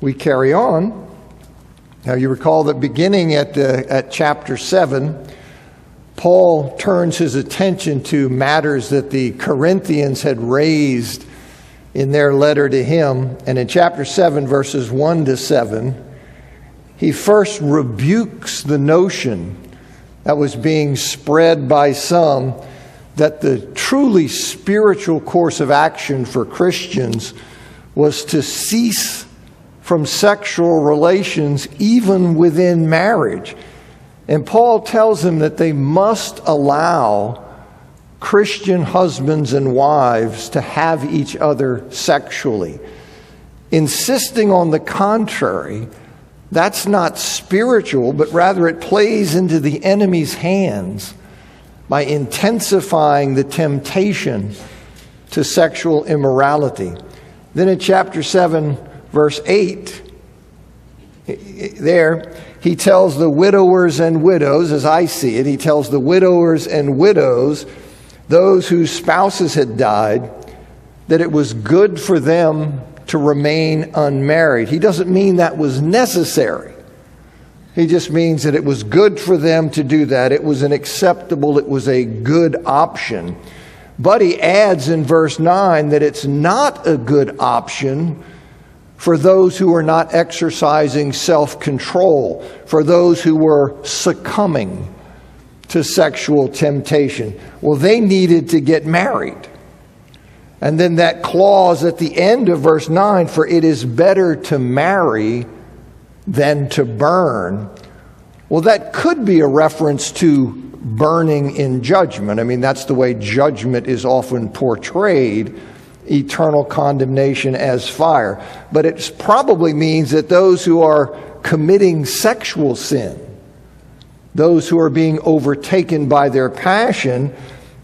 we carry on. Now you recall that beginning at chapter 7, Paul turns his attention to matters that the Corinthians had raised in their letter to him. And in chapter 7, verses 1 to 7, he first rebukes the notion that was being spread by some that the truly spiritual course of action for Christians was to cease from sexual relations even within marriage. And Paul tells them that they must allow Christian husbands and wives to have each other sexually. Insisting on the contrary, that's not spiritual, but rather it plays into the enemy's hands by intensifying the temptation to sexual immorality. Then in chapter 7, verse 8, there, he tells the widowers and widows, as I see it, he tells the widowers and widows, those whose spouses had died, that it was good for them to remain unmarried. He doesn't mean that was necessary. He just means that it was good for them to do that. It was it was a good option. But he adds in verse 9 that it's not a good option for those who are not exercising self-control, for those who were succumbing to sexual temptation. Well, they needed to get married. And then that clause at the end of verse 9, for it is better to marry than to burn. Well, that could be a reference to burning in judgment. I mean, that's the way judgment is often portrayed, eternal condemnation as fire. But it probably means that those who are committing sexual sin, those who are being overtaken by their passion,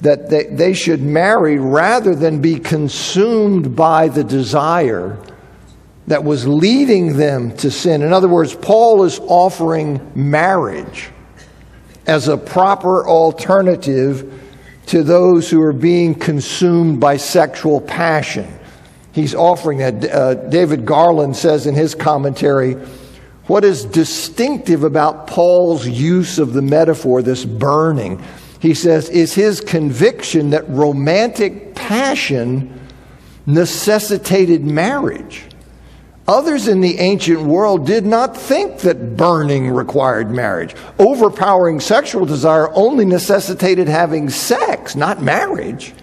that they should marry rather than be consumed by the desire that was leading them to sin. In other words, Paul is offering marriage as a proper alternative to those who are being consumed by sexual passion. He's offering that. David Garland says in his commentary, what is distinctive about Paul's use of the metaphor, this burning, he says, is his conviction that romantic passion necessitated marriage. Others in the ancient world did not think that burning required marriage. Overpowering sexual desire only necessitated having sex, not marriage.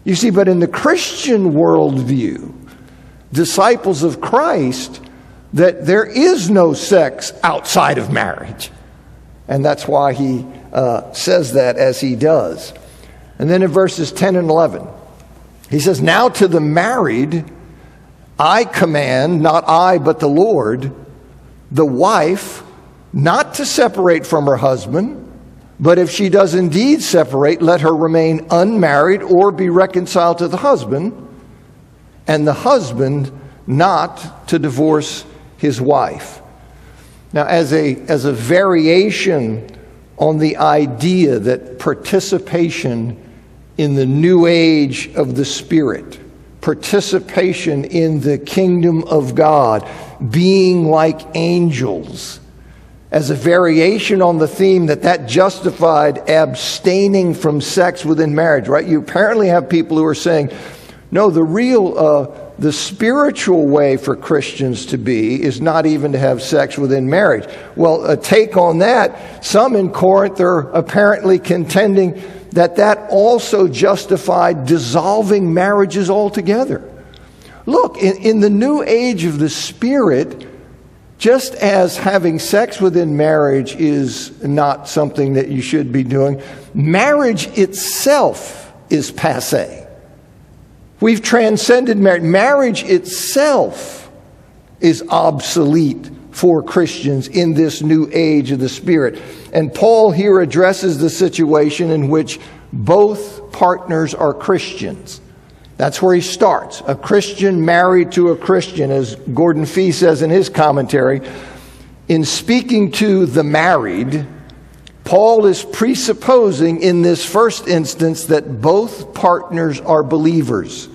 You see, but in the Christian worldview, disciples of Christ, that there is no sex outside of marriage. And that's why he says that as he does. And then in verses 10 and 11, he says, now to the married I command, not I but the Lord, the wife not to separate from her husband, but if she does indeed separate, let her remain unmarried or be reconciled to the husband, and the husband not to divorce his wife. Now, as a variation on the idea that participation in the new age of the Spirit, participation in the kingdom of God, being like angels, as a variation on the theme that justified abstaining from sex within marriage, right? You apparently have people who are saying, no, the spiritual way for Christians to be is not even to have sex within marriage. Well, a take on that, some in Corinth are apparently contending that also justified dissolving marriages altogether. Look, in the new age of the Spirit, just as having sex within marriage is not something that you should be doing, marriage itself is passé. We've transcended marriage. Marriage itself is obsolete for Christians in this new age of the Spirit. And Paul here addresses the situation in which both partners are Christians. That's where he starts. A Christian married to a Christian, as Gordon Fee says in his commentary. In speaking to the married, Paul is presupposing in this first instance that both partners are believers.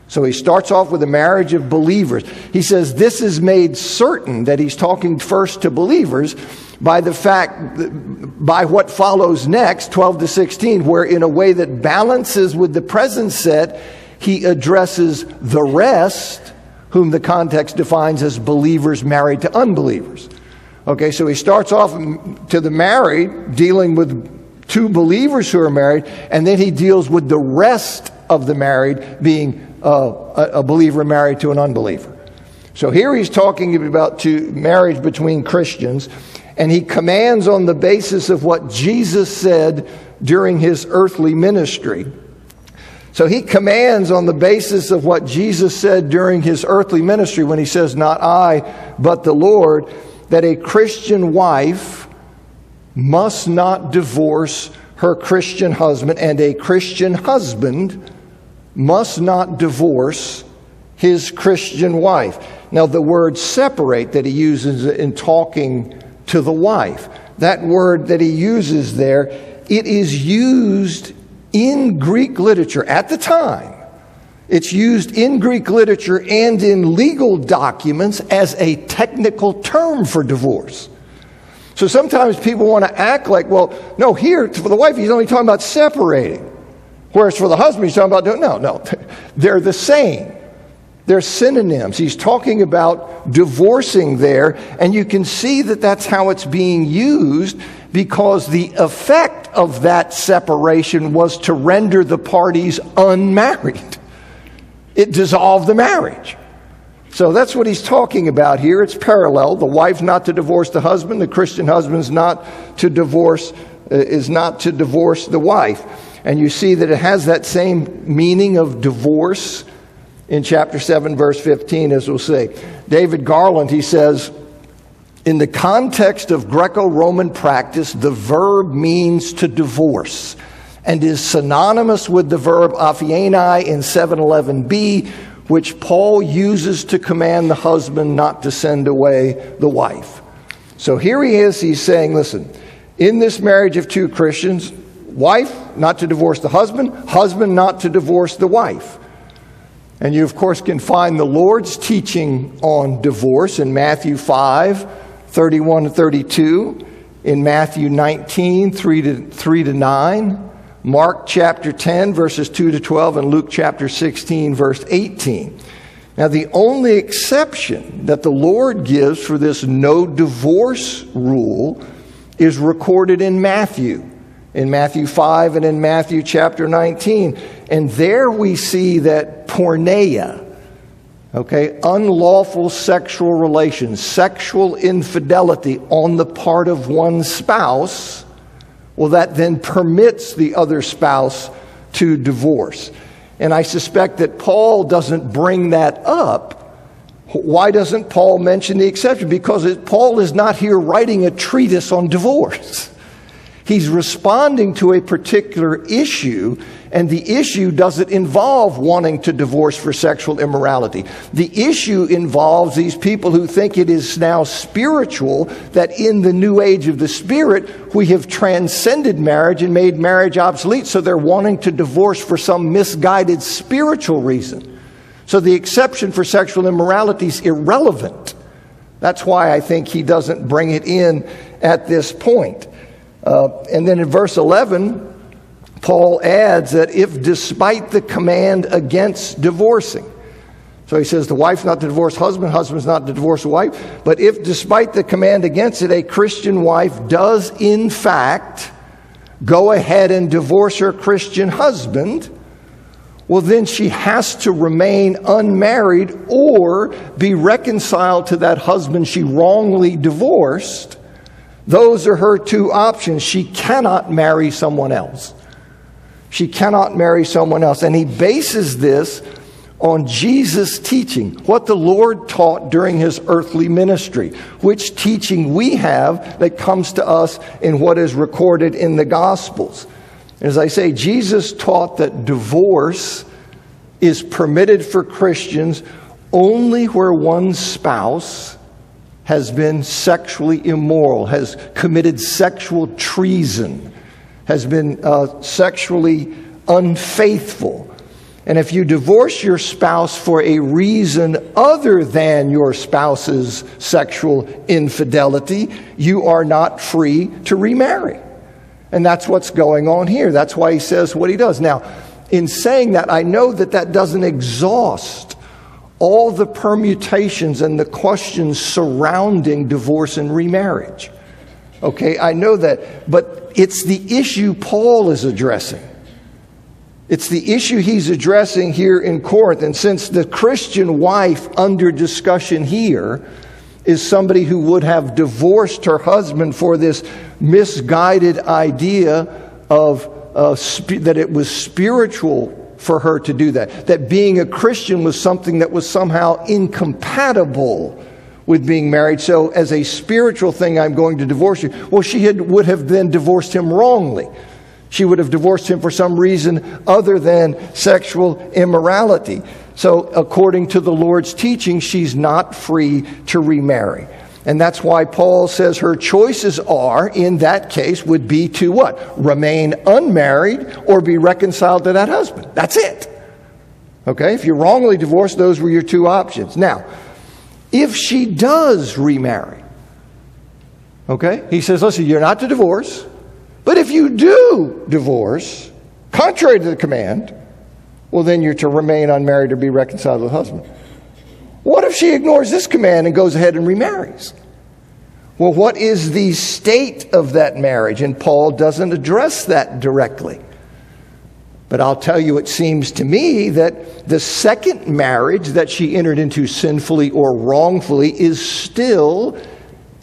So he starts off with the marriage of believers. He says this is made certain that he's talking first to believers by what follows next, 12 to 16, where in a way that balances with the present set, he addresses the rest, whom the context defines as believers married to unbelievers. Okay, so he starts off to the married, dealing with two believers who are married, and then he deals with the rest of the married, being a believer married to an unbeliever. So here he's talking about marriage between Christians, and he commands on the basis of what Jesus said during his earthly ministry. So he commands on the basis of what Jesus said during his earthly ministry when he says, "Not I, but the Lord," that a Christian wife must not divorce her Christian husband, and a Christian husband must not divorce his Christian wife. Now, the word separate that he uses in talking to the wife, that word that he uses there, it is used in Greek literature at the time. It's used in Greek literature and in legal documents as a technical term for divorce. So sometimes people want to act like, well, no, here for the wife he's only talking about separating. Whereas for the husband he's talking about, no, they're the same. They're synonyms. He's talking about divorcing there, and you can see that that's how it's being used, because the effect of that separation was to render the parties unmarried. It dissolved the marriage. So that's what he's talking about here. It's parallel. The wife not to divorce the husband. The Christian husband is not to divorce the wife. And you see that it has that same meaning of divorce in chapter 7, verse 15, as we'll see. David Garland, he says, in the context of Greco-Roman practice, the verb means to divorce and is synonymous with the verb aphienai in 7:11b, which Paul uses to command the husband not to send away the wife. So here he is, he's saying, listen, in this marriage of two Christians, wife not to divorce the husband, husband not to divorce the wife. And you, of course, can find the Lord's teaching on divorce in Matthew 5, 31 to 32, in Matthew 19, 3 to 9, Mark chapter 10, verses 2 to 12, and Luke chapter 16, verse 18. Now, the only exception that the Lord gives for this no divorce rule is recorded in Matthew 5 and in Matthew chapter 19. And there we see that porneia, unlawful sexual relations, sexual infidelity on the part of one spouse, well, that then permits the other spouse to divorce. And I suspect that Paul doesn't bring that up. Why doesn't Paul mention the exception? Because Paul is not here writing a treatise on divorce. He's responding to a particular issue, and the issue doesn't involve wanting to divorce for sexual immorality. The issue involves these people who think it is now spiritual, that in the new age of the Spirit, we have transcended marriage and made marriage obsolete, so they're wanting to divorce for some misguided spiritual reason. So the exception for sexual immorality is irrelevant. That's why I think he doesn't bring it in at this point. And then in verse 11, Paul adds that if despite the command against divorcing, so he says the wife's not to divorce husband, husband's not to divorce the wife, but if despite the command against it, a Christian wife does in fact go ahead and divorce her Christian husband, well, then she has to remain unmarried or be reconciled to that husband she wrongly divorced. Those are her two options. She cannot marry someone else. She cannot marry someone else. And he bases this on Jesus' teaching, what the Lord taught during his earthly ministry, which teaching we have that comes to us in what is recorded in the Gospels. As I say, Jesus taught that divorce is permitted for Christians only where one spouse has been sexually immoral, has committed sexual treason, has been sexually unfaithful. And if you divorce your spouse for a reason other than your spouse's sexual infidelity, you are not free to remarry. And that's what's going on here. That's why he says what he does. Now, in saying that, I know that that doesn't exhaust all the permutations and the questions surrounding divorce and remarriage. Okay, I know that, but it's the issue Paul is addressing. It's the issue he's addressing here in Corinth. And since the Christian wife under discussion here is somebody who would have divorced her husband for this misguided idea of that it was spiritual for her to do that. That being a Christian was something that was somehow incompatible with being married. So as a spiritual thing, I'm going to divorce you. Well, she would have then divorced him wrongly. She would have divorced him for some reason other than sexual immorality. So according to the Lord's teaching, she's not free to remarry. And that's why Paul says her choices are, in that case, would be to what? Remain unmarried or be reconciled to that husband. That's it. Okay? If you're wrongly divorced, those were your two options. Now, if she does remarry, okay? He says, listen, you're not to divorce. But if you do divorce, contrary to the command, well, then you're to remain unmarried or be reconciled to the husband. What if she ignores this command and goes ahead and remarries? Well, what is the state of that marriage? And Paul doesn't address that directly. But I'll tell you, it seems to me that the second marriage that she entered into sinfully or wrongfully is still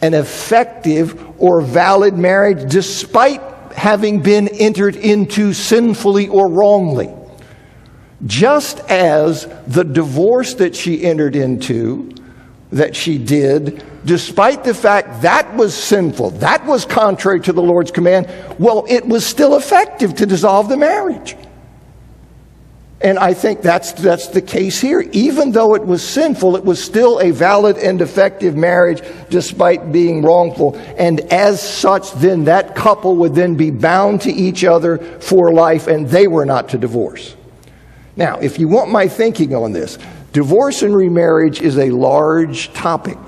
an effective or valid marriage despite having been entered into sinfully or wrongly. Just as the divorce that she entered into, that she did, despite the fact that was sinful, that was contrary to the Lord's command, well, it was still effective to dissolve the marriage. And I think that's the case here. Even though it was sinful, it was still a valid and effective marriage despite being wrongful. And as such, then that couple would then be bound to each other for life, and they were not to divorce. Now, if you want my thinking on this, divorce and remarriage is a large topic.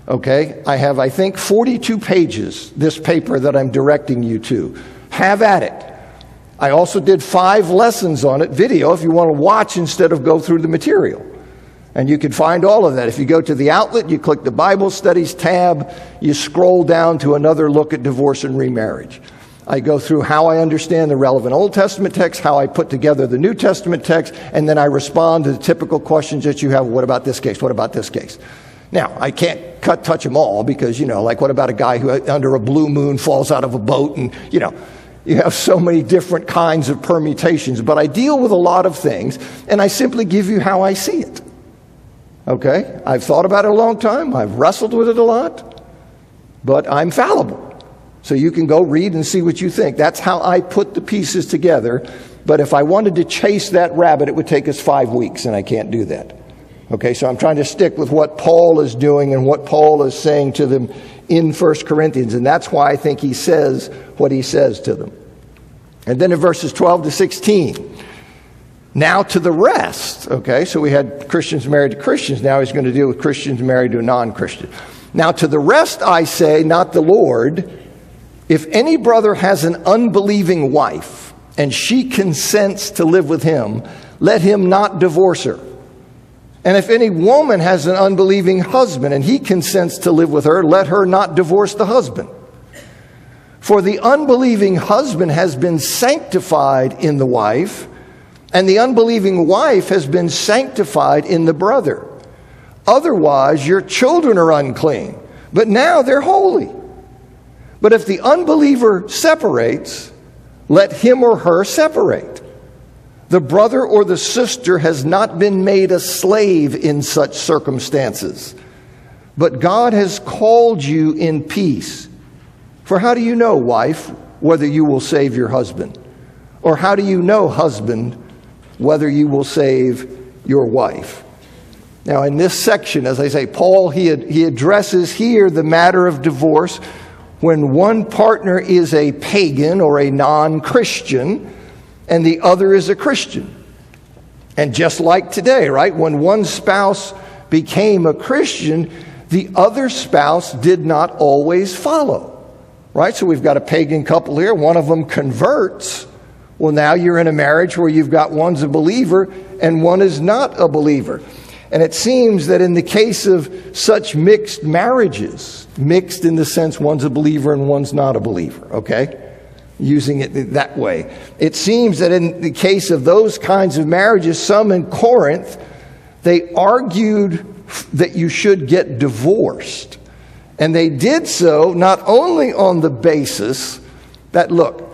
Okay? I have, I think, 42 pages, this paper that I'm directing you to. Have at it. I also did 5 lessons on it, video, if you want to watch instead of go through the material. And you can find all of that. If you go to the outlet, you click the Bible Studies tab, you scroll down to another look at divorce and remarriage. I go through how I understand the relevant Old Testament text, how I put together the New Testament text, and then I respond to the typical questions that you have. What about this case? What about this case? Now, I can't touch them all because, like what about a guy who under a blue moon falls out of a boat and, you have so many different kinds of permutations, but I deal with a lot of things, and I simply give you how I see it. Okay? I've thought about it a long time. I've wrestled with it a lot, but I'm fallible. So you can go read and see what you think. That's how I put the pieces together, but if I wanted to chase that rabbit, it would take us 5 weeks, and I can't do that. Okay, so I'm trying to stick with what Paul is doing and what Paul is saying to them in 1 Corinthians, and that's why I think he says what he says to them. And then in verses 12 to 16, now to the rest, okay, so we had Christians married to Christians, now he's going to deal with Christians married to a non-Christian. Now to the rest I say, not the Lord, if any brother has an unbelieving wife, and she consents to live with him, let him not divorce her. And if any woman has an unbelieving husband and he consents to live with her, let her not divorce the husband. For the unbelieving husband has been sanctified in the wife, and the unbelieving wife has been sanctified in the brother. Otherwise, your children are unclean, but now they're holy. But if the unbeliever separates, let him or her separate. The brother or the sister has not been made a slave in such circumstances, but God has called you in peace. For how do you know, wife, whether you will save your husband? Or how do you know, husband, whether you will save your wife? Now, in this section, as I say, Paul, he addresses here the matter of divorce when one partner is a pagan or a non-Christian, and the other is a Christian. And just like today, right? When one spouse became a Christian, the other spouse did not always follow, right? So we've got a pagan couple here. One of them converts. Well, now you're in a marriage where you've got one's a believer and one is not a believer. And it seems that in the case of such mixed marriages, mixed in the sense one's a believer and one's not a believer, okay? Using it that way. It seems that in the case of those kinds of marriages, some in Corinth, they argued that you should get divorced. And they did so not only on the basis that, look,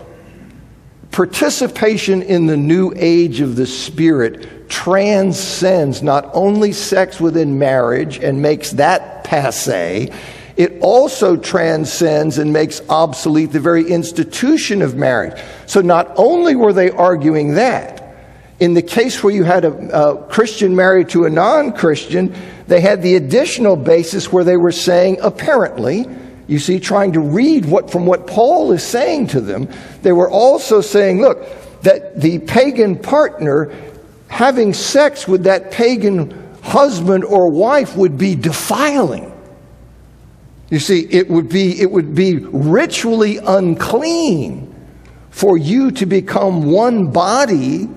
participation in the new age of the Spirit transcends not only sex within marriage and makes that passé, it also transcends and makes obsolete the very institution of marriage. So not only were they arguing that, in the case where you had a Christian married to a non-Christian, they had the additional basis where they were saying, apparently, you see, trying to read from what Paul is saying to them, they were also saying, look, that the pagan partner having sex with that pagan husband or wife would be defiling. You see, it would be ritually unclean for you to become one body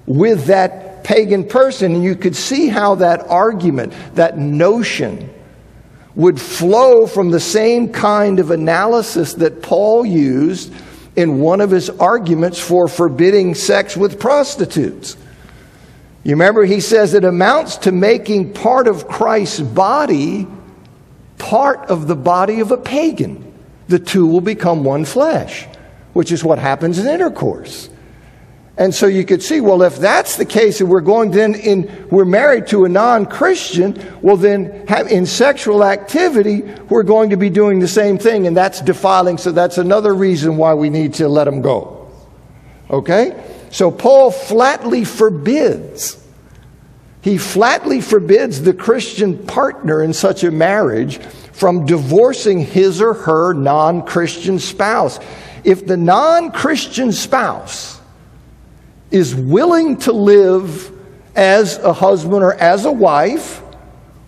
with that pagan person. And you could see how that argument, that notion, would flow from the same kind of analysis that Paul used in one of his arguments for forbidding sex with prostitutes. You remember he says it amounts to making part of Christ's body part of the body of a pagan. The two will become one flesh, which is what happens in intercourse. And so you could see, well, if that's the case, and we're married to a non-Christian, well then in sexual activity, we're going to be doing the same thing, and that's defiling, so that's another reason why we need to let them go. Okay? So Paul flatly forbids the Christian partner in such a marriage from divorcing his or her non-Christian spouse. If the non-Christian spouse is willing to live as a husband or as a wife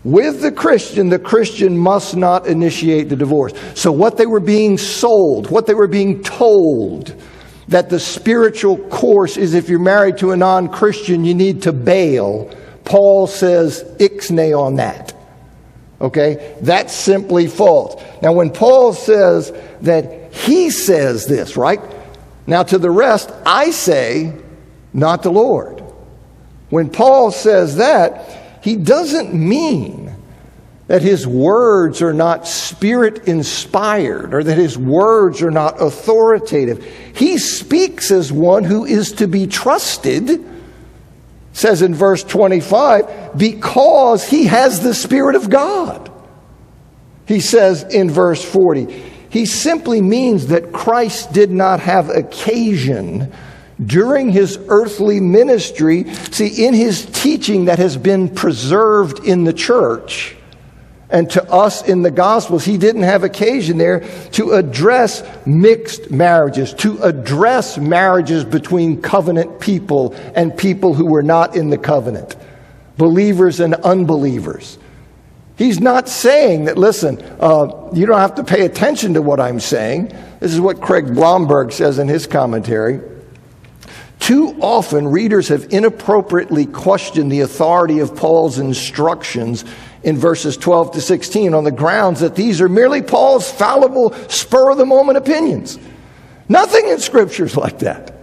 with the Christian must not initiate the divorce. So what they were being sold, what they were being told, that the spiritual course is if you're married to a non-Christian, you need to bail. Paul says ixnay on that. Okay? That's simply false. Now when Paul says that he says this, right? Now to the rest, I say, not the Lord. When Paul says that, he doesn't mean that his words are not Spirit-inspired or that his words are not authoritative. He speaks as one who is to be trusted, says in verse 25, because he has the Spirit of God. He says in verse 40, he simply means that Christ did not have occasion during his earthly ministry, see, in his teaching that has been preserved in the church and to us in the Gospels, he didn't have occasion there to address mixed marriages, to address marriages between covenant people and people who were not in the covenant, believers and unbelievers. He's not saying that, listen, you don't have to pay attention to what I'm saying. This is what Craig Blomberg says in his commentary. Too often, readers have inappropriately questioned the authority of Paul's instructions in verses 12 to 16 on the grounds that these are merely Paul's fallible, spur-of-the-moment opinions. Nothing in Scripture is like that.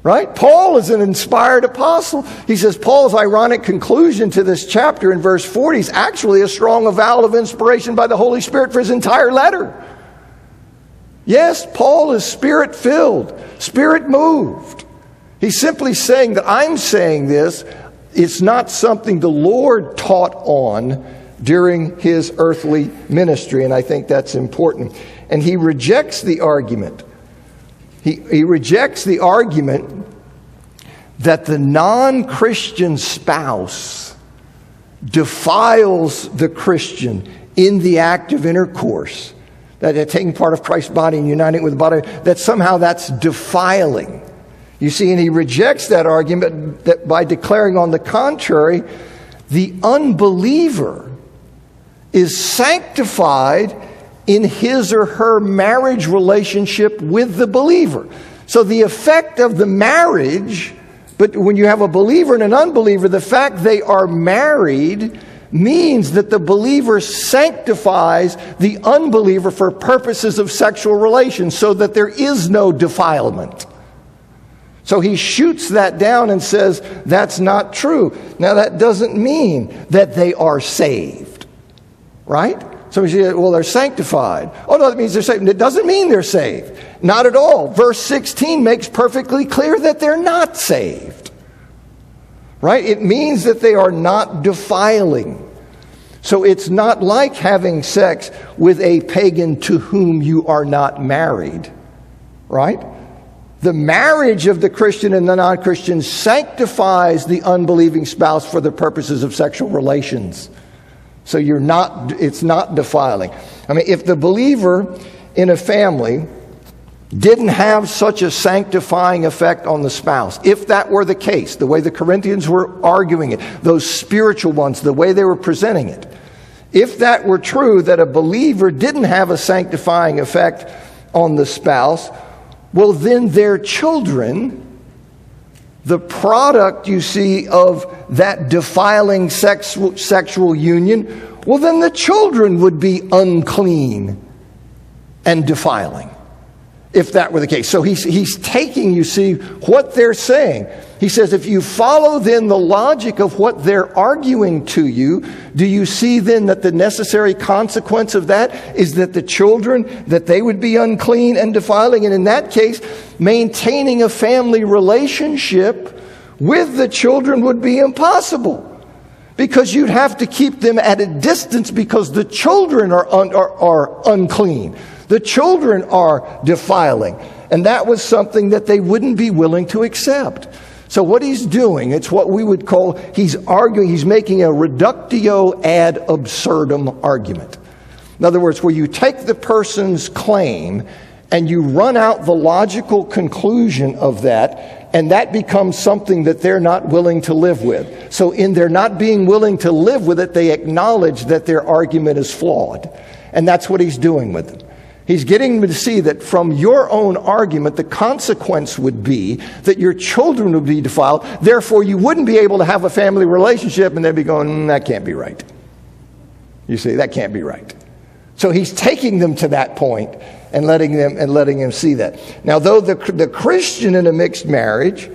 Right? Paul is an inspired apostle. He says Paul's ironic conclusion to this chapter in verse 40 is actually a strong avowal of inspiration by the Holy Spirit for his entire letter. Yes, Paul is Spirit-filled, Spirit-moved. He's simply saying that I'm saying this. It's not something the Lord taught on during his earthly ministry, and I think that's important. And he rejects the argument. He rejects the argument that the non-Christian spouse defiles the Christian in the act of intercourse, that they're taking part of Christ's body and uniting with the body, that somehow that's defiling. You see, and he rejects that argument that by declaring on the contrary, the unbeliever is sanctified in his or her marriage relationship with the believer. So the effect of the marriage, but when you have a believer and an unbeliever, the fact they are married means that the believer sanctifies the unbeliever for purposes of sexual relations so that there is no defilement. So he shoots that down and says that's not true. Now that doesn't mean that they are saved, right? Somebody says, well, they're sanctified. Oh, no, that means they're saved. It doesn't mean they're saved. Not at all. Verse 16 makes perfectly clear that they're not saved, right? It means that they are not defiling. So it's not like having sex with a pagan to whom you are not married, right? The marriage of the Christian and the non-Christian sanctifies the unbelieving spouse for the purposes of sexual relations. So it's not defiling. I mean, if the believer in a family didn't have such a sanctifying effect on the spouse, if that were the case, the way the Corinthians were arguing it, those spiritual ones, the way they were presenting it, if that were true, that a believer didn't have a sanctifying effect on the spouse, well, then their children, the product, you see, of that defiling sexual union, well, then the children would be unclean and defiling, if that were the case. So he's taking, you see, what they're saying. He says, if you follow then the logic of what they're arguing to you, do you see then that the necessary consequence of that is that the children, that they would be unclean and defiling? And in that case, maintaining a family relationship with the children would be impossible, because you'd have to keep them at a distance because the children are unclean. The children are defiling. And that was something that they wouldn't be willing to accept. So what he's doing, it's what we would call, he's making a reductio ad absurdum argument. In other words, where you take the person's claim and you run out the logical conclusion of that, and that becomes something that they're not willing to live with. So in their not being willing to live with it, they acknowledge that their argument is flawed. And that's what he's doing with them. He's getting them to see that from your own argument, the consequence would be that your children would be defiled. Therefore, you wouldn't be able to have a family relationship, and they'd be going, that can't be right. You see, that can't be right. So he's taking them to that point and letting them see that. Now, though the Christian in a mixed marriage,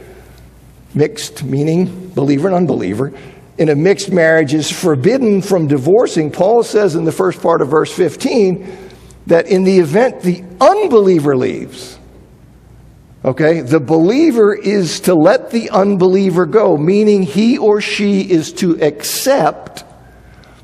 mixed meaning believer and unbeliever, in a mixed marriage is forbidden from divorcing, Paul says in the first part of verse 15, that in the event the unbeliever leaves, okay, the believer is to let the unbeliever go, meaning he or she is to accept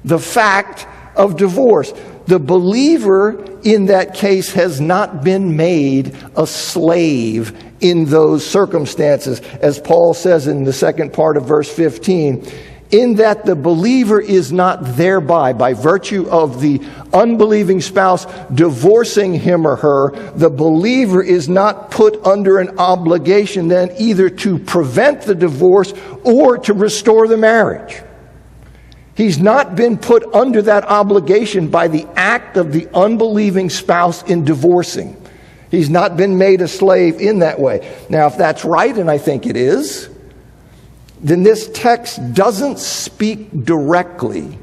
the fact of divorce. The believer in that case has not been made a slave in those circumstances, as Paul says in the second part of verse 15, in that the believer is not thereby, by virtue of the unbelieving spouse divorcing him or her, the believer is not put under an obligation then either to prevent the divorce or to restore the marriage. He's not been put under that obligation by the act of the unbelieving spouse in divorcing. He's not been made a slave in that way. Now, if that's right, and I think it is, then this text doesn't speak directly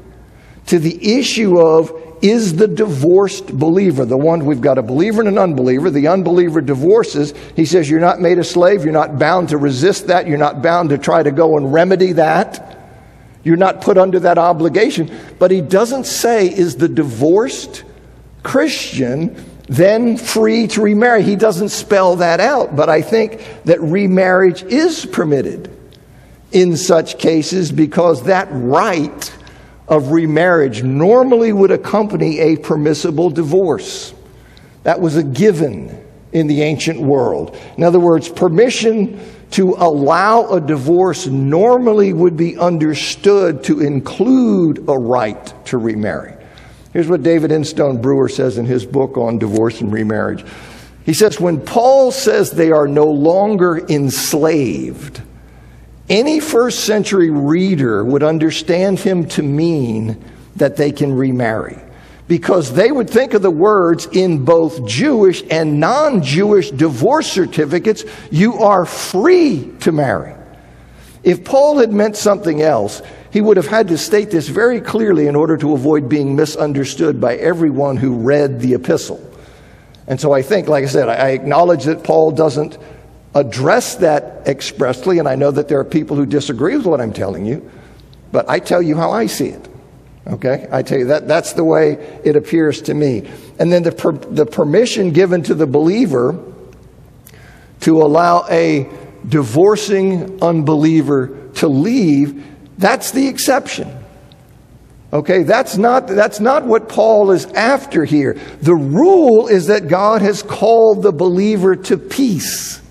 to the issue of, is the divorced believer, the one, we've got a believer and an unbeliever, the unbeliever divorces, he says you're not made a slave, you're not bound to resist that, you're not bound to try to go and remedy that, you're not put under that obligation. But he doesn't say, is the divorced Christian then free to remarry? He doesn't spell that out, but I think that remarriage is permitted in such cases, because that right of remarriage normally would accompany a permissible divorce. That was a given in the ancient world. In other words, permission to allow a divorce normally would be understood to include a right to remarry. Here's what David Instone Brewer says in his book on divorce and remarriage. He says, when Paul says they are no longer enslaved, any first century reader would understand him to mean that they can remarry. Because they would think of the words in both Jewish and non-Jewish divorce certificates, you are free to marry. If Paul had meant something else, he would have had to state this very clearly in order to avoid being misunderstood by everyone who read the epistle. And so I think, like I said, I acknowledge that Paul doesn't address that expressly, and I know that there are people who disagree with what I'm telling you, but I tell you how I see it. Okay? I tell you that's the way it appears to me. And then the permission given to the believer to allow a divorcing unbeliever to leave, that's the exception. Okay, that's not what Paul is after here. The rule is that God has called the believer to peace.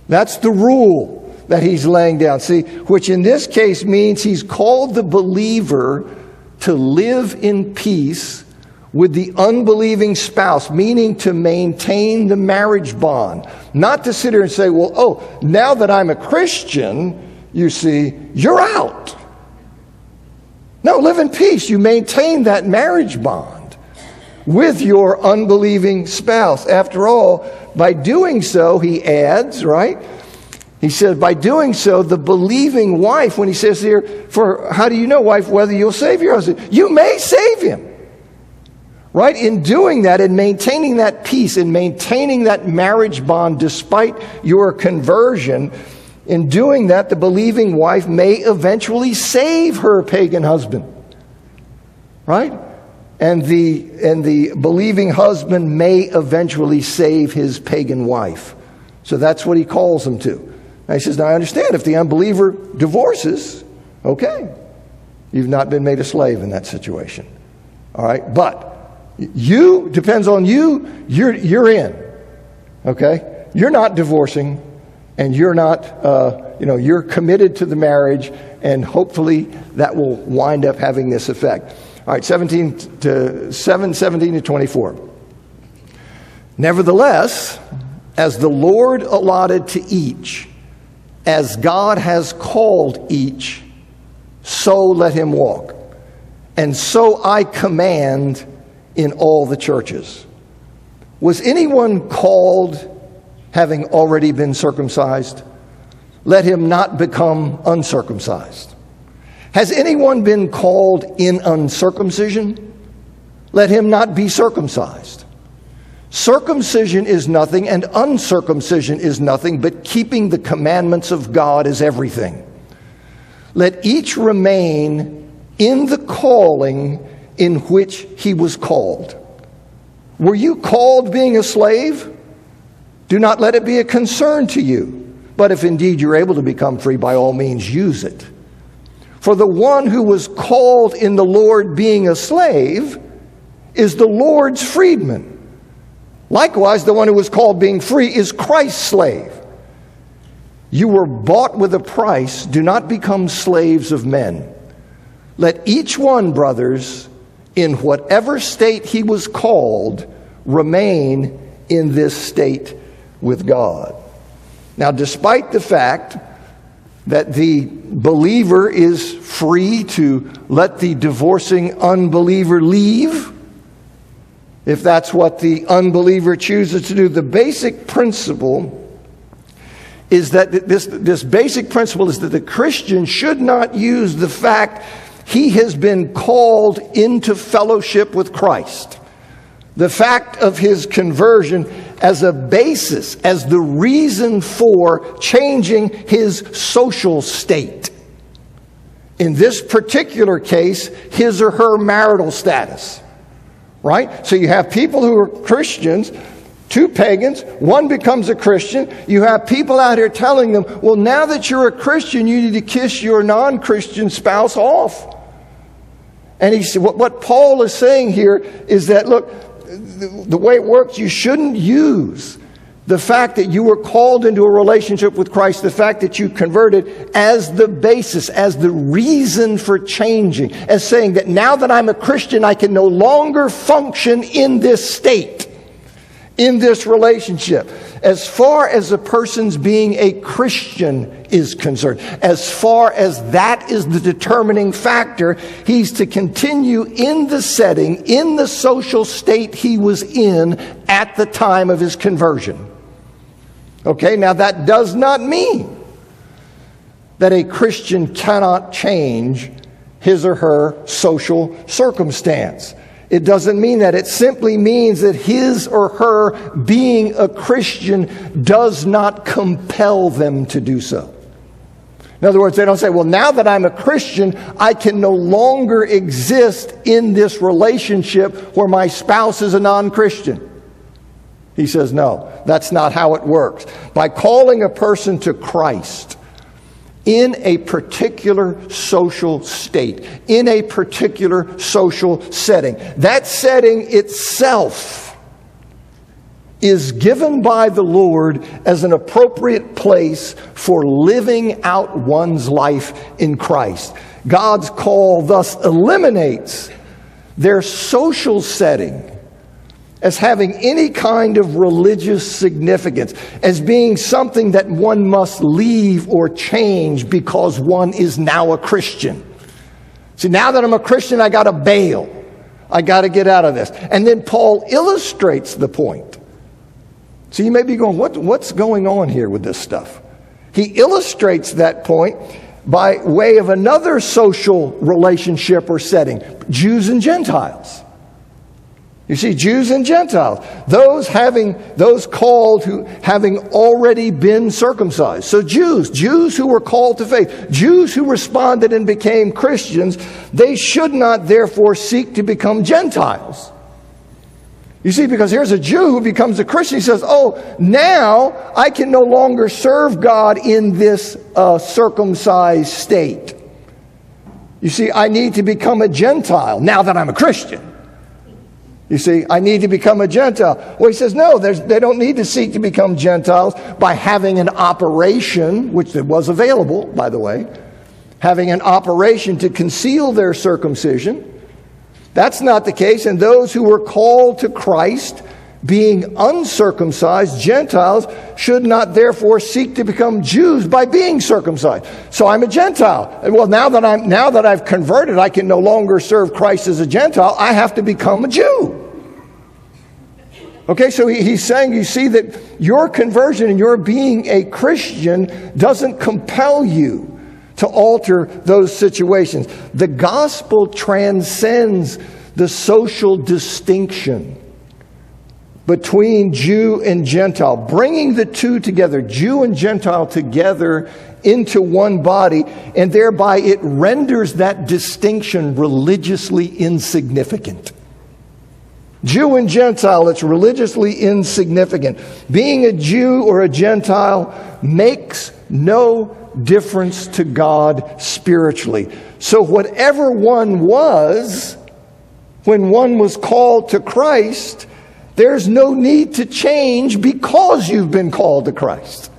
That's the rule that he's laying down. See, which in this case means he's called the believer to live in peace with the unbelieving spouse, meaning to maintain the marriage bond. Not to sit here and say, well, now that I'm a Christian, you see, you're out. No, live in peace. You maintain that marriage bond with your unbelieving spouse. After all, by doing so, he adds, right? He says, by doing so, the believing wife, when he says here, for how do you know, wife, whether you'll save your husband? You may save him. Right? In doing that, in maintaining that peace, in maintaining that marriage bond despite your conversion, in doing that, the believing wife may eventually save her pagan husband. Right? And the believing husband may eventually save his pagan wife. So that's what he calls them to. Now he says, now I understand if the unbeliever divorces, okay, you've not been made a slave in that situation. All right? But you, depends on you, you're in. Okay? You're not divorcing, and you're not, you're committed to the marriage, and hopefully that will wind up having this effect. All right, 17 to 24. Nevertheless, as the Lord allotted to each, as God has called each, so let him walk. And so I command in all the churches. Was anyone called having already been circumcised? Let him not become uncircumcised. Has anyone been called in uncircumcision? Let him not be circumcised. Circumcision is nothing, and uncircumcision is nothing, but keeping the commandments of God is everything. Let each remain in the calling in which he was called. Were you called being a slave? Do not let it be a concern to you. But if indeed you're able to become free, by all means use it. For the one who was called in the Lord being a slave is the Lord's freedman. Likewise, the one who was called being free is Christ's slave. You were bought with a price. Do not become slaves of men. Let each one, brothers, in whatever state he was called, remain in this state with God. Now, despite the fact that the believer is free to let the divorcing unbeliever leave, if that's what the unbeliever chooses to do, the basic principle is that this basic principle is that the Christian should not use the fact he has been called into fellowship with Christ, the fact of his conversion, as a basis, as the reason for changing his social state. In this particular case, his or her marital status. Right? So you have people who are Christians, two pagans, one becomes a Christian. You have people out here telling them, well, now that you're a Christian, you need to kiss your non-Christian spouse off. And he said, what Paul is saying here is that, look, the way it works, you shouldn't use the fact that you were called into a relationship with Christ, the fact that you converted, as the basis, as the reason for changing, as saying that now that I'm a Christian, I can no longer function in this state. in this relationship. As far as a person's being a Christian is concerned, as far as that is the determining factor, he's to continue in the setting, in the social state he was in at the time of his conversion. Okay, now that does not mean that a Christian cannot change his or her social circumstance. It doesn't mean that. It simply means that his or her being a Christian does not compel them to do so. In other words, they don't say, well, now that I'm a Christian, I can no longer exist in this relationship where my spouse is a non-Christian. He says, no, that's not how it works. By calling a person to Christ in a particular social state, in a particular social setting, that setting itself is given by the Lord as an appropriate place for living out one's life in Christ. God's call thus eliminates their social setting as having any kind of religious significance, as being something that one must leave or change because one is now a Christian. See, now that I'm a Christian, I got to bail. I got to get out of this. And then Paul illustrates the point. So you may be going, what's going on here with this stuff? He illustrates that point by way of another social relationship or setting, Jews and Gentiles. You see, Jews and Gentiles, those called who having already been circumcised. So Jews who were called to faith, Jews who responded and became Christians, they should not therefore seek to become Gentiles. You see, because here's a Jew who becomes a Christian. He says, oh, now I can no longer serve God in this circumcised state. You see, I need to become a Gentile now that I'm a Christian. You see, I need to become a Gentile. Well, he says, no, they don't need to seek to become Gentiles by having an operation, which was available, by the way, having an operation to conceal their circumcision. That's not the case. And those who were called to Christ, being uncircumcised, Gentiles, should not therefore seek to become Jews by being circumcised. So I'm a Gentile. Well, now that I've converted, I can no longer serve Christ as a Gentile. I have to become a Jew. Okay, so he's saying, you see, that your conversion and your being a Christian doesn't compel you to alter those situations. The gospel transcends the social distinction between Jew and Gentile, bringing the two together, Jew and Gentile together into one body, and thereby it renders that distinction religiously insignificant. Jew and Gentile, it's religiously insignificant. Being a Jew or a Gentile makes no difference to God spiritually. So whatever one was, when one was called to Christ, there's no need to change because you've been called to Christ.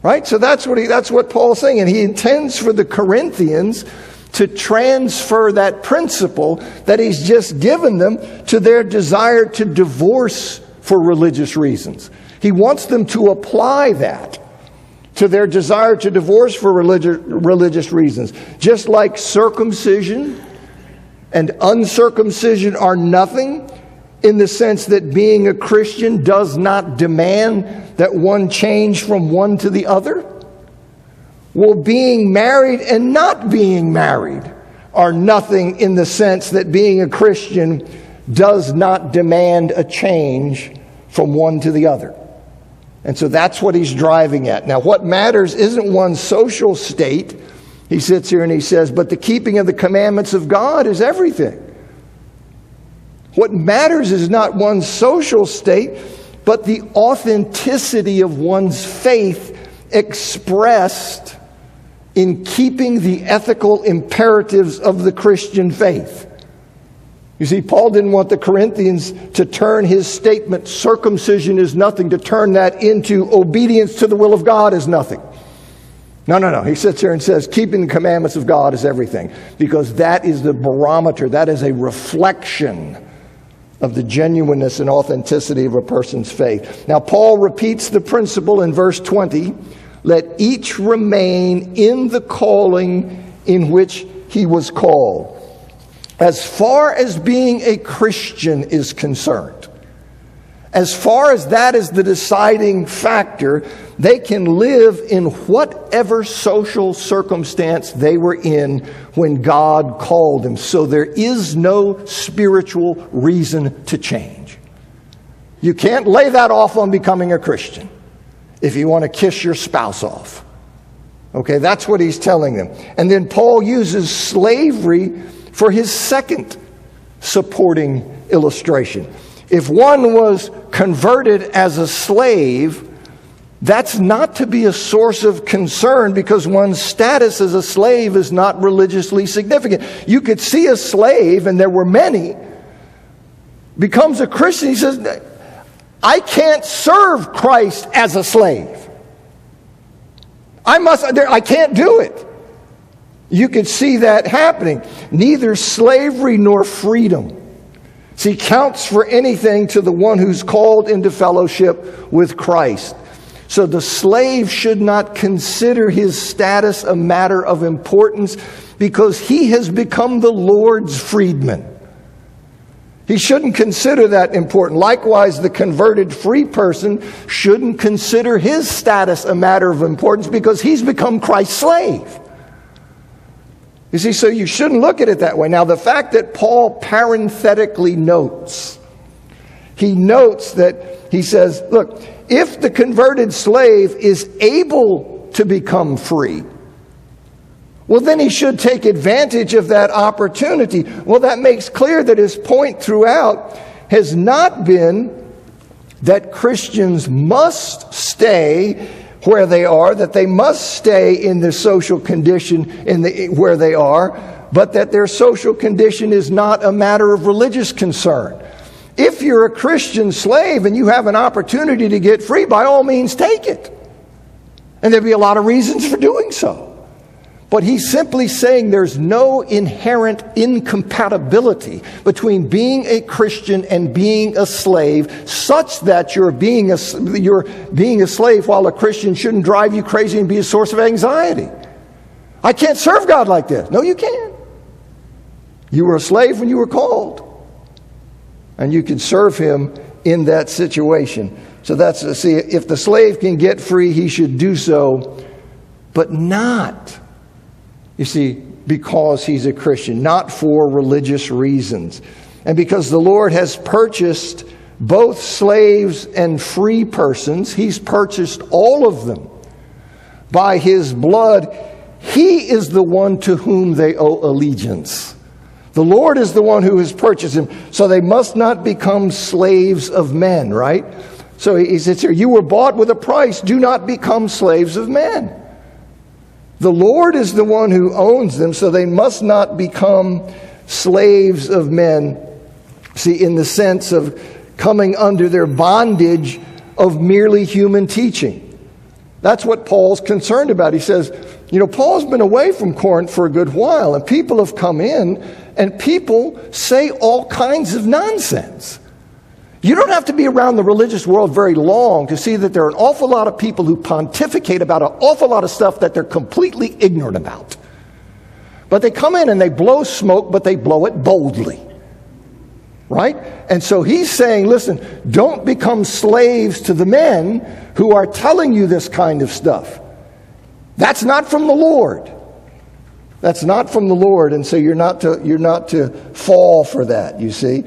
Right? So that's what Paul's saying. And he intends for the Corinthians to transfer that principle that he's just given them to their desire to divorce for religious reasons. He wants them to apply that to their desire to divorce for religious reasons. Just like circumcision and uncircumcision are nothing, in the sense that being a Christian does not demand that one change from one to the other. Well, being married and not being married are nothing in the sense that being a Christian does not demand a change from one to the other. And so that's what he's driving at. Now, what matters isn't one's social state. He sits here and he says, but the keeping of the commandments of God is everything. What matters is not one's social state, but the authenticity of one's faith expressed in keeping the ethical imperatives of the Christian faith. You see, Paul didn't want the Corinthians to turn his statement, circumcision is nothing, to turn that into obedience to the will of God is nothing. No. He sits here and says, keeping the commandments of God is everything. Because that is the barometer, that is a reflection of the genuineness and authenticity of a person's faith. Now, Paul repeats the principle in verse 20. Let each remain in the calling in which he was called. As far as being a Christian is concerned, as far as that is the deciding factor, they can live in whatever social circumstance they were in when God called them. So there is no spiritual reason to change. You can't lay that off on becoming a Christian if you want to kiss your spouse off. Okay, that's what he's telling them. And then Paul uses slavery for his second supporting illustration. If one was converted as a slave, that's not to be a source of concern because one's status as a slave is not religiously significant. You could see a slave, and there were many, becomes a Christian. He says, I can't serve Christ as a slave. I can't do it. You could see that happening. Neither slavery nor freedom, see, counts for anything to the one who's called into fellowship with Christ. So the slave should not consider his status a matter of importance because he has become the Lord's freedman. He shouldn't consider that important. Likewise, the converted free person shouldn't consider his status a matter of importance because he's become Christ's slave. You see, so you shouldn't look at it that way. Now, the fact that Paul parenthetically notes, he notes that he says, look, if the converted slave is able to become free, well, then he should take advantage of that opportunity. Well, that makes clear that his point throughout has not been that Christians must stay where they are, that they must stay in the social condition where they are, but that their social condition is not a matter of religious concern. If you're a Christian slave and you have an opportunity to get free, by all means take it. And there'll be a lot of reasons for doing so. But he's simply saying there's no inherent incompatibility between being a Christian and being a slave, such that you're being a slave while a Christian shouldn't drive you crazy and be a source of anxiety. I can't serve God like this. No, you can. You were a slave when you were called. And you can serve him in that situation. So see, if the slave can get free, he should do so, but not, you see, because he's a Christian, not for religious reasons. And because the Lord has purchased both slaves and free persons, he's purchased all of them by his blood. He is the one to whom they owe allegiance. The Lord is the one who has purchased him. So they must not become slaves of men, right? So he says here, you were bought with a price. Do not become slaves of men. The Lord is the one who owns them, so they must not become slaves of men. See, in the sense of coming under their bondage of merely human teaching. That's what Paul's concerned about. He says, Paul's been away from Corinth for a good while, and people have come in, and people say all kinds of nonsense. You don't have to be around the religious world very long to see that there are an awful lot of people who pontificate about an awful lot of stuff that they're completely ignorant about. But they come in and they blow smoke, but they blow it boldly. Right? And so he's saying, listen, don't become slaves to the men who are telling you this kind of stuff. That's not from the Lord. That's not from the Lord, and so you're not to fall for that, you see.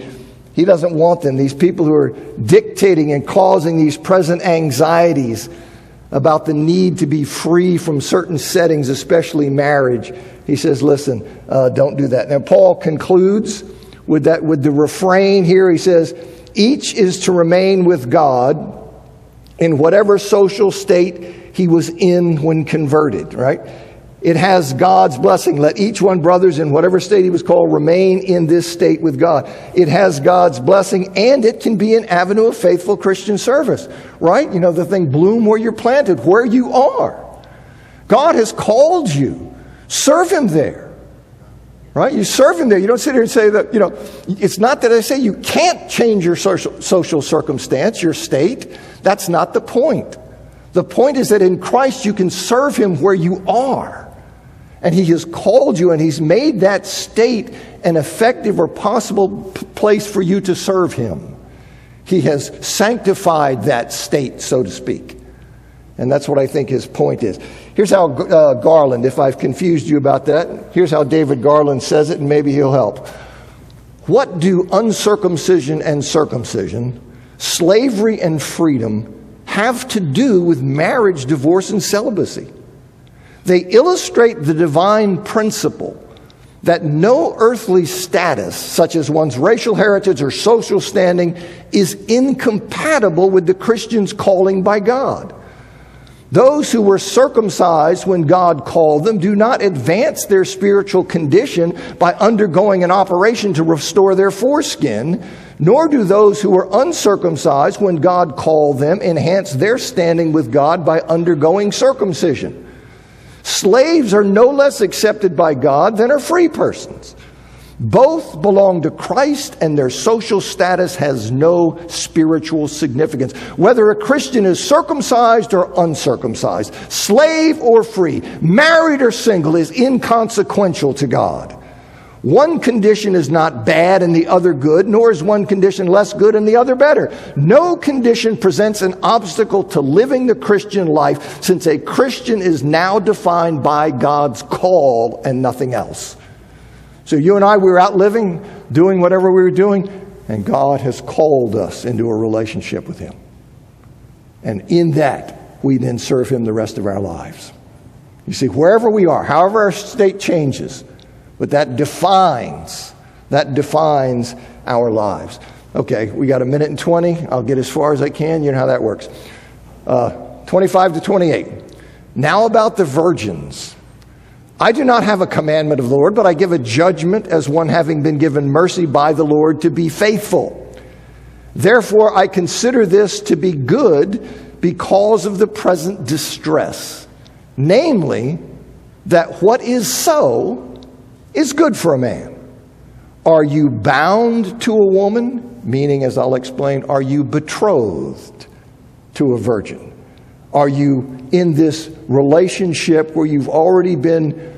He doesn't want them, these people who are dictating and causing these present anxieties about the need to be free from certain settings, especially marriage. He says, listen, don't do that. Now, Paul concludes with the refrain here. He says, each is to remain with God in whatever social state he was in when converted, right? It has God's blessing. Let each one, brothers, in whatever state he was called, remain in this state with God. It has God's blessing, and it can be an avenue of faithful Christian service, right? The thing, bloom where you're planted, where you are. God has called you. Serve him there. Right? You serve him there. You don't sit here and say that, it's not that I say you can't change your social circumstance, your state. That's not the point. The point is that in Christ you can serve him where you are. And he has called you and he's made that state an effective or possible place for you to serve him. He has sanctified that state, so to speak. And that's what I think his point is. Here's how Garland, if I've confused you about that, here's how David Garland says it, and maybe he'll help. What do uncircumcision and circumcision, slavery and freedom have to do with marriage, divorce, and celibacy? They illustrate the divine principle that no earthly status, such as one's racial heritage or social standing, is incompatible with the Christian's calling by God. Those who were circumcised when God called them do not advance their spiritual condition by undergoing an operation to restore their foreskin, nor do those who were uncircumcised when God called them enhance their standing with God by undergoing circumcision. Slaves are no less accepted by God than are free persons. Both belong to Christ, and their social status has no spiritual significance. Whether a Christian is circumcised or uncircumcised, slave or free, married or single, is inconsequential to God. One condition is not bad and the other good, nor is one condition less good and the other better. No condition presents an obstacle to living the Christian life, since a Christian is now defined by God's call and nothing else. So you and I, we were out living, doing whatever we were doing, and God has called us into a relationship with him. And in that, we then serve him the rest of our lives. You see, wherever we are, however our state changes, but that defines our lives. Okay, we got 1:20. I'll get as far as I can. You know how that works. 25 to 28. Now about the virgins. I do not have a commandment of the Lord, but I give a judgment as one having been given mercy by the Lord to be faithful. Therefore, I consider this to be good because of the present distress. Namely, that what is so is good for a man. Are you bound to a woman? Meaning, as I'll explain, are you betrothed to a virgin? Are you in this relationship where you've already been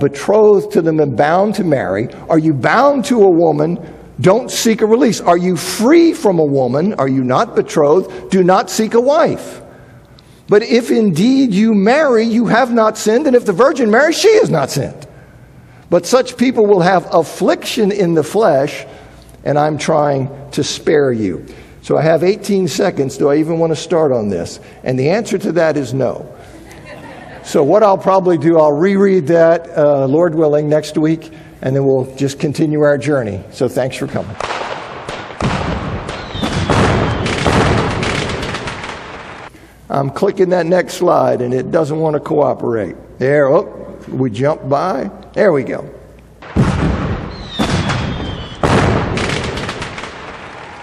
betrothed to them and bound to marry? Are you bound to a woman? Don't seek a release. Are you free from a woman? Are you not betrothed? Do not seek a wife. But if indeed you marry, you have not sinned, and if the virgin marries, she has not sinned. But such people will have affliction in the flesh, and I'm trying to spare you. So I have 18 seconds. Do I even want to start on this? And the answer to that is no. So what I'll probably do, I'll reread that, Lord willing, next week, and then we'll just continue our journey. So thanks for coming. I'm clicking that next slide, and it doesn't want to cooperate. There, we jumped by. There we go.